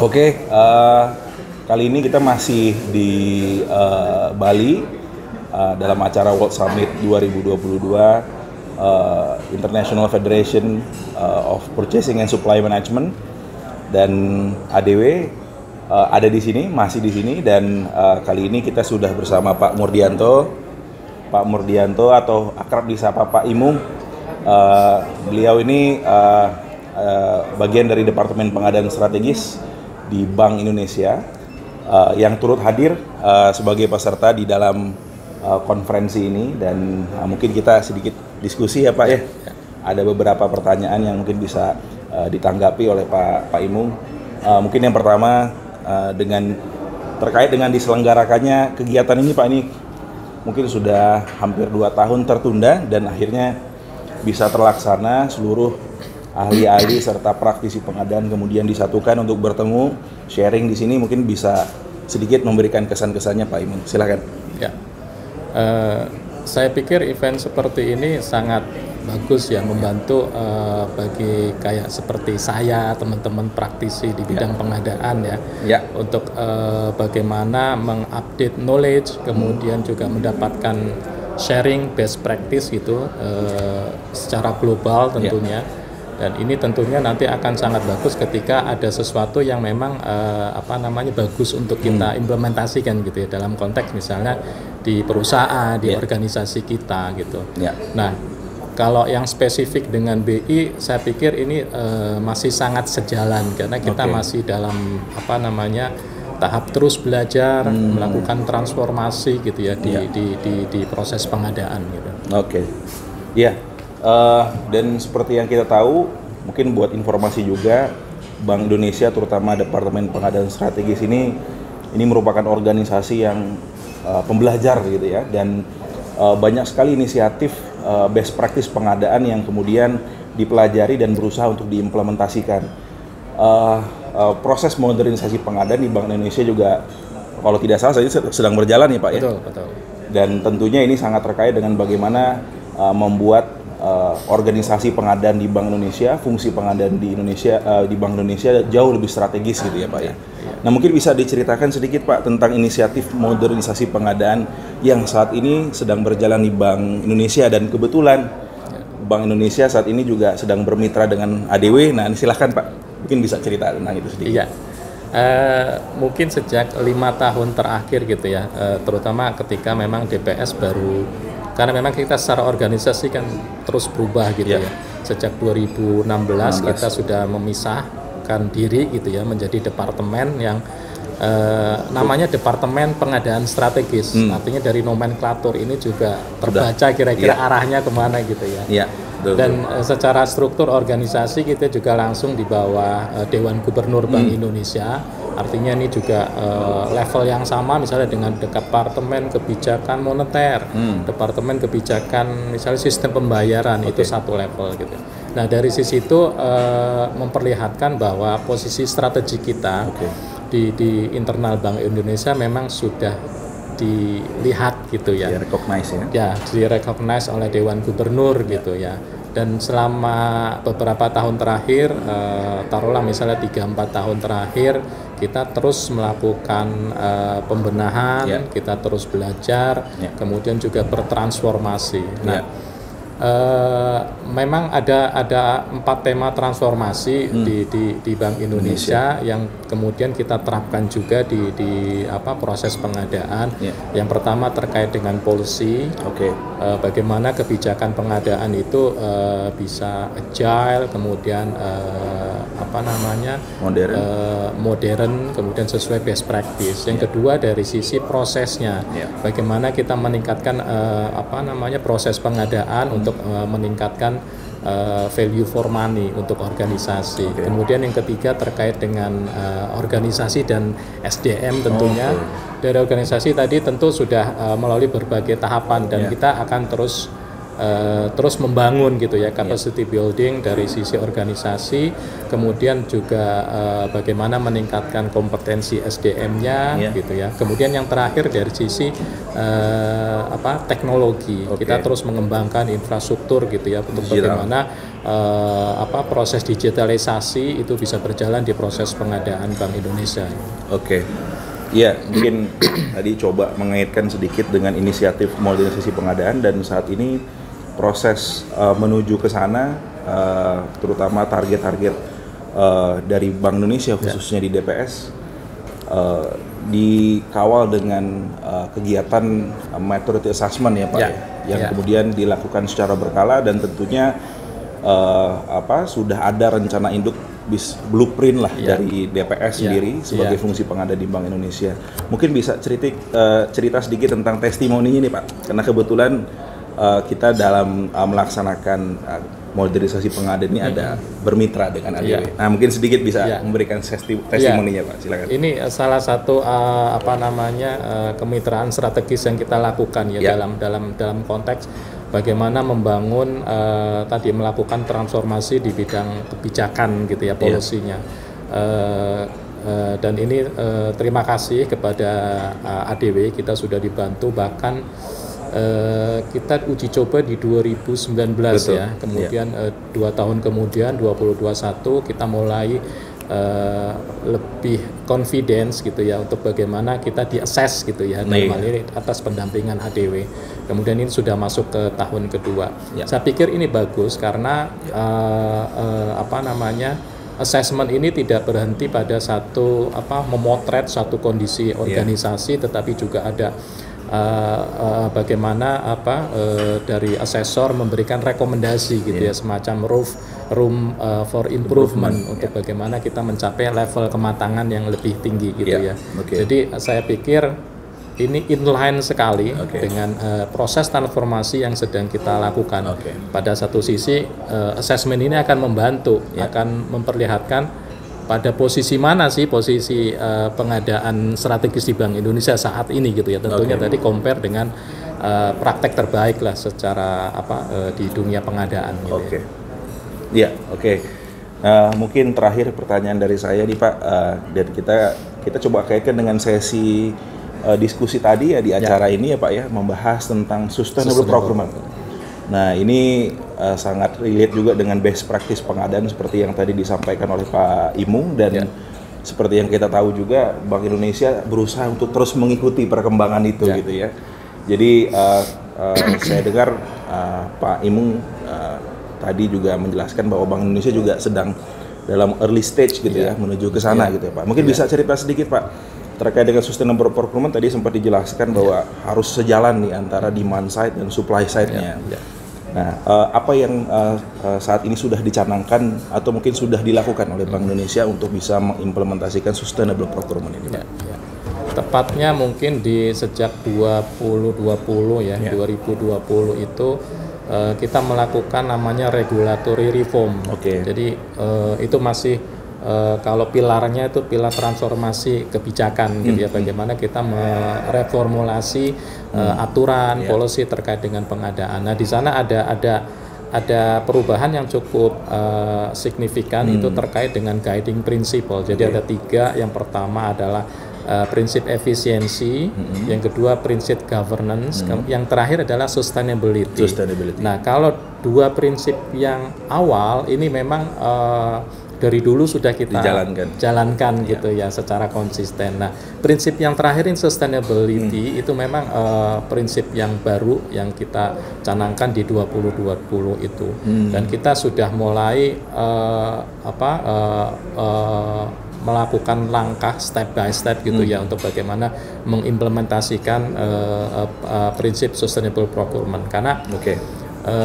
Oke, kali ini kita masih di Bali dalam acara World Summit 2022 International Federation of Purchasing and Supply Management, dan ADW ada di sini, masih di sini, dan kali ini kita sudah bersama Pak Murdianto atau akrab disapa Pak Imung. Beliau ini bagian dari Departemen Pengadaan Strategis di Bank Indonesia yang turut hadir sebagai peserta di dalam konferensi ini, dan mungkin kita sedikit diskusi ya Pak ya. Ada beberapa pertanyaan yang mungkin bisa ditanggapi oleh Pak Imung. Mungkin yang pertama terkait dengan diselenggarakannya kegiatan ini Pak, ini mungkin sudah hampir 2 tahun tertunda dan akhirnya bisa terlaksana, seluruh ahli-ahli serta praktisi pengadaan kemudian disatukan untuk bertemu, sharing di sini. Mungkin bisa sedikit memberikan kesan-kesannya Pak Imung, silakan. Ya, saya pikir event seperti ini sangat bagus ya, membantu bagi kayak seperti saya, teman-teman praktisi di bidang pengadaan ya, untuk bagaimana mengupdate knowledge, kemudian juga mendapatkan sharing best practice gitu secara global tentunya. Dan ini tentunya nanti akan sangat bagus ketika ada sesuatu yang memang bagus untuk kita implementasikan gitu ya, dalam konteks misalnya di perusahaan, di organisasi kita gitu. Nah, kalau yang spesifik dengan BI, saya pikir ini masih sangat sejalan karena kita masih dalam tahap terus belajar, melakukan transformasi gitu ya di proses pengadaan gitu. Dan seperti yang kita tahu, mungkin buat informasi juga, Bank Indonesia terutama Departemen Pengadaan Strategis ini merupakan organisasi yang pembelajar gitu ya, dan banyak sekali inisiatif best practice pengadaan yang kemudian dipelajari dan berusaha untuk diimplementasikan. Proses modernisasi pengadaan di Bank Indonesia juga, kalau tidak salah, sedang berjalan ya Pak ya. Betul. Dan tentunya ini sangat terkait dengan bagaimana membuat organisasi pengadaan di Bank Indonesia, fungsi pengadaan di Indonesia di Bank Indonesia jauh lebih strategis gitu ya Pak ya. Nah, mungkin bisa diceritakan sedikit Pak tentang inisiatif modernisasi pengadaan yang saat ini sedang berjalan di Bank Indonesia, dan kebetulan Bank Indonesia saat ini juga sedang bermitra dengan ADW. Nah, silahkan Pak, mungkin bisa cerita tentang itu sedikit. Iya. Mungkin sejak 5 tahun terakhir gitu ya, terutama ketika memang DPS baru, karena memang kita secara organisasi kan terus berubah gitu ya. Sejak 2016 kita sudah memisahkan diri gitu ya, menjadi departemen yang namanya Departemen Pengadaan Strategis. Artinya dari nomenklatur ini juga terbaca kira-kira arahnya kemana gitu ya. Dan secara struktur organisasi kita juga langsung di bawah Dewan Gubernur Bank Indonesia. Artinya ini juga level yang sama misalnya dengan Departemen Kebijakan Moneter, Departemen Kebijakan misalnya Sistem Pembayaran, itu satu level gitu. Nah, dari sisi itu memperlihatkan bahwa posisi strategi kita di internal Bank Indonesia memang sudah dilihat gitu ya. Di-recognize oleh Dewan Gubernur gitu ya. Dan selama beberapa tahun terakhir, taruhlah misalnya 3-4 tahun terakhir, kita terus melakukan pembenahan, kita terus belajar, kemudian juga bertransformasi. Nah, memang ada 4 tema transformasi di Bank Indonesia yang kemudian kita terapkan juga di proses pengadaan. Yang pertama terkait dengan policy, bagaimana kebijakan pengadaan itu bisa agile, kemudian modern, kemudian sesuai best practice. Yang kedua dari sisi prosesnya, bagaimana kita meningkatkan proses pengadaan untuk meningkatkan value for money untuk organisasi. Kemudian yang ketiga terkait dengan organisasi dan SDM tentunya. Dari organisasi tadi tentu sudah melalui berbagai tahapan, dan kita akan terus membangun gitu ya, capacity building dari sisi organisasi, kemudian juga bagaimana meningkatkan kompetensi SDM-nya gitu ya. Kemudian yang terakhir dari sisi teknologi, kita terus mengembangkan infrastruktur gitu ya, untuk bagaimana proses digitalisasi itu bisa berjalan di proses pengadaan Bank Indonesia. Oke. Iya, mungkin tadi coba mengaitkan sedikit dengan inisiatif modernisasi pengadaan, dan saat ini proses menuju ke sana, terutama target-target dari Bank Indonesia khususnya di DPS, dikawal dengan kegiatan maturity assessment ya Pak, yang kemudian dilakukan secara berkala, dan tentunya sudah ada rencana induk blueprint lah dari DPS sendiri sebagai fungsi pengadaan di Bank Indonesia. Mungkin bisa cerita sedikit tentang testimoninya nih Pak, karena kebetulan kita dalam melaksanakan modernisasi pengadaan ini ada bermitra dengan ADW. Nah, mungkin sedikit bisa memberikan testimoninya Pak, silakan. Ini salah satu kemitraan strategis yang kita lakukan dalam konteks bagaimana membangun melakukan transformasi di bidang kebijakan gitu ya, polisinya. Dan ini terima kasih kepada ADW, kita sudah dibantu, bahkan kita uji coba di 2019. Betul. Ya, kemudian 2 tahun kemudian 2021 kita mulai lebih confidence gitu ya untuk bagaimana kita di-assess gitu ya, dalam hal ini atas pendampingan ADW. Kemudian ini sudah masuk ke tahun kedua. Saya pikir ini bagus karena assessment ini tidak berhenti pada satu memotret satu kondisi organisasi, tetapi juga ada bagaimana dari asesor memberikan rekomendasi gitu ya, semacam room for improvement untuk bagaimana kita mencapai level kematangan yang lebih tinggi gitu ya. Jadi saya pikir ini inline sekali dengan proses transformasi yang sedang kita lakukan. Pada satu sisi assessment ini akan membantu, akan memperlihatkan pada posisi mana sih posisi pengadaan strategis di Bank Indonesia saat ini gitu ya. Tentunya tadi compare dengan praktek terbaik lah secara di dunia pengadaan gitu. Mungkin terakhir pertanyaan dari saya nih Pak, dan kita coba kaitkan dengan sesi diskusi tadi ya di acara ini ya Pak ya, membahas tentang sustainable procurement. Nah, ini sangat relate juga dengan best practice pengadaan seperti yang tadi disampaikan oleh Pak Imung, dan seperti yang kita tahu juga Bank Indonesia berusaha untuk terus mengikuti perkembangan itu gitu ya. Jadi saya dengar Pak Imung tadi juga menjelaskan bahwa Bank Indonesia juga sedang dalam early stage gitu ya menuju ke sana gitu ya Pak. Mungkin bisa cerita sedikit Pak terkait dengan sustainable procurement. Tadi sempat dijelaskan bahwa harus sejalan nih antara demand side dan supply side-nya. Nah, apa yang saat ini sudah dicanangkan atau mungkin sudah dilakukan oleh Bank Indonesia untuk bisa mengimplementasikan sustainable procurement ini? Tepatnya mungkin di sejak 2020 ya, 2020 itu kita melakukan namanya regulatory reform. Jadi itu masih kalau pilarnya itu pilar transformasi kebijakan gitu ya, bagaimana kita mereformulasi aturan, policy terkait dengan pengadaan. Nah, di sana ada perubahan yang cukup signifikan itu terkait dengan guiding principle. Jadi ada 3. Yang pertama adalah prinsip efisiensi, yang kedua prinsip governance, yang terakhir adalah sustainability. Nah, kalau 2 prinsip yang awal ini memang dari dulu sudah kita jalankan gitu ya secara konsisten. Nah, prinsip yang terakhir ini sustainability itu memang prinsip yang baru yang kita canangkan di 2020 itu. Dan kita sudah mulai melakukan langkah step by step gitu ya untuk bagaimana mengimplementasikan prinsip sustainable procurement. Karena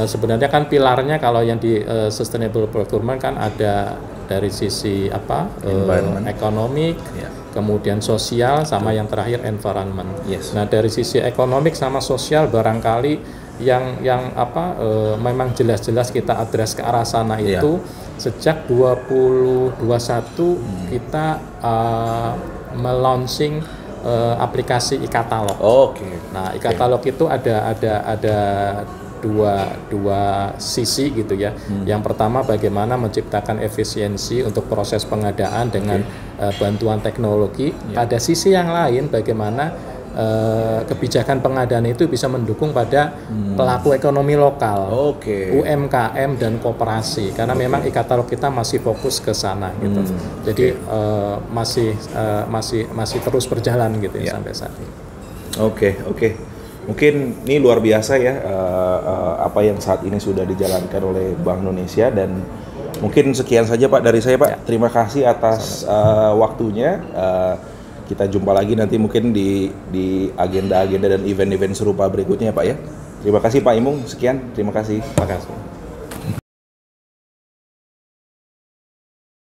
sebenarnya kan pilarnya kalau yang di sustainable procurement kan ada dari sisi ekonomik, kemudian sosial, sama yang terakhir environment. Nah, dari sisi ekonomik sama sosial barangkali yang memang jelas-jelas kita address ke arah sana itu sejak 2021 kita melaunching aplikasi e-katalog. Nah, e-katalog itu ada dua sisi gitu ya. Yang pertama bagaimana menciptakan efisiensi untuk proses pengadaan dengan bantuan teknologi. Pada sisi yang lain bagaimana kebijakan pengadaan itu bisa mendukung pada pelaku ekonomi lokal, UMKM dan koperasi, karena memang e-katalog kita masih fokus ke sana gitu. Jadi masih terus berjalan gitu ya sampai saat ini. Oke. Mungkin ini luar biasa ya apa yang saat ini sudah dijalankan oleh Bank Indonesia, dan mungkin sekian saja Pak dari saya Pak. Ya. Terima kasih atas waktunya. Kita jumpa lagi nanti mungkin di agenda-agenda dan event-event serupa berikutnya Pak ya. Terima kasih Pak Imung, sekian, terima kasih. Terima kasih.